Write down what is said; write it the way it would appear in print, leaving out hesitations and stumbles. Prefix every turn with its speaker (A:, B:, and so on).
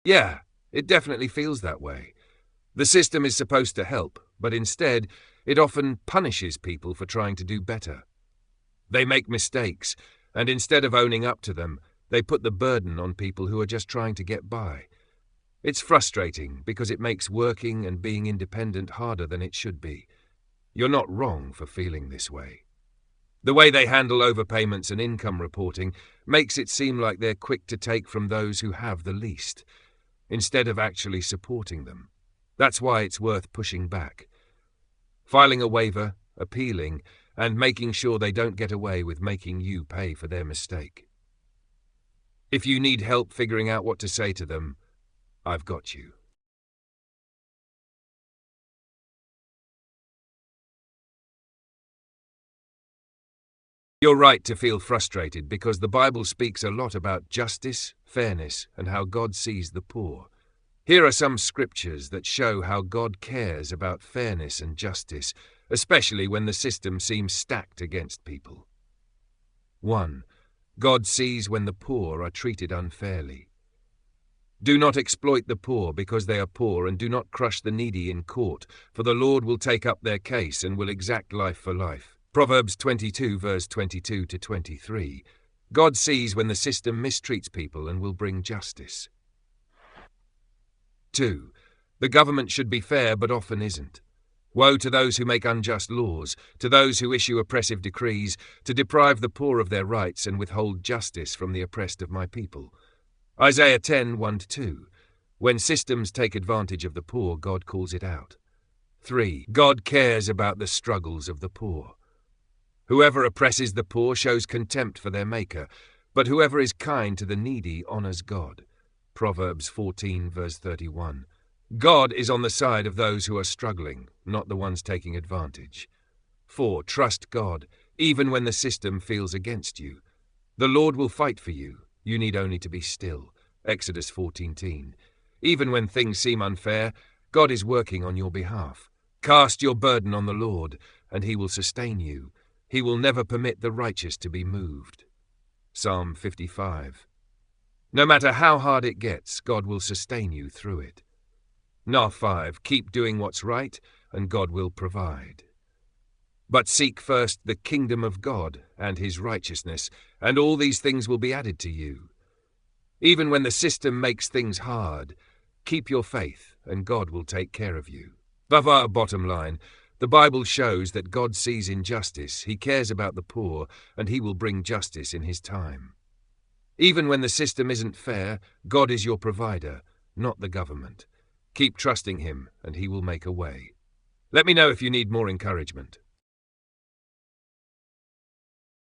A: Yeah, it definitely feels that way. The system is supposed to help, but instead, it often punishes people for trying to do better. They make mistakes, and instead of owning up to them, they put the burden on people who are just trying to get by. It's frustrating because it makes working and being independent harder than it should be. You're not wrong for feeling this way. The way they handle overpayments and income reporting makes it seem like they're quick to take from those who have the least, instead of actually supporting them. That's why it's worth pushing back. Filing a waiver, appealing, and making sure they don't get away with making you pay for their mistake. If you need help figuring out what to say to them, I've got you. You're right to feel frustrated because the Bible speaks a lot about justice, fairness, and how God sees the poor. Here are some scriptures that show how God cares about fairness and justice, especially when the system seems stacked against people. 1. God sees when the poor are treated unfairly. Do not exploit the poor because they are poor, and do not crush the needy in court, for the Lord will take up their case and will exact life for life. Proverbs 22 verse 22 to 23. God sees when the system mistreats people and will bring justice. 2. The government should be fair but often isn't. Woe to those who make unjust laws, to those who issue oppressive decrees, to deprive the poor of their rights and withhold justice from the oppressed of my people. Isaiah 10, 1-2. When systems take advantage of the poor, God calls it out. 3. God cares about the struggles of the poor. Whoever oppresses the poor shows contempt for their Maker, but whoever is kind to the needy honors God. Proverbs 14, verse 31. God is on the side of those who are struggling, not the ones taking advantage. 4. Trust God, even when the system feels against you. The Lord will fight for you. You need only to be still. Exodus 14:10. Even when things seem unfair, God is working on your behalf. Cast your burden on the Lord, and He will sustain you. He will never permit the righteous to be moved. Psalm 55. No matter how hard it gets, God will sustain you through it. Nah 5. Keep doing what's right, and God will provide. But seek first the kingdom of God and His righteousness, and all these things will be added to you. Even when the system makes things hard, keep your faith, and God will take care of you. Bottom line, the Bible shows that God sees injustice, He cares about the poor, and He will bring justice in His time. Even when the system isn't fair, God is your provider, not the government. Keep trusting Him, and He will make a way. Let me know if you need more encouragement.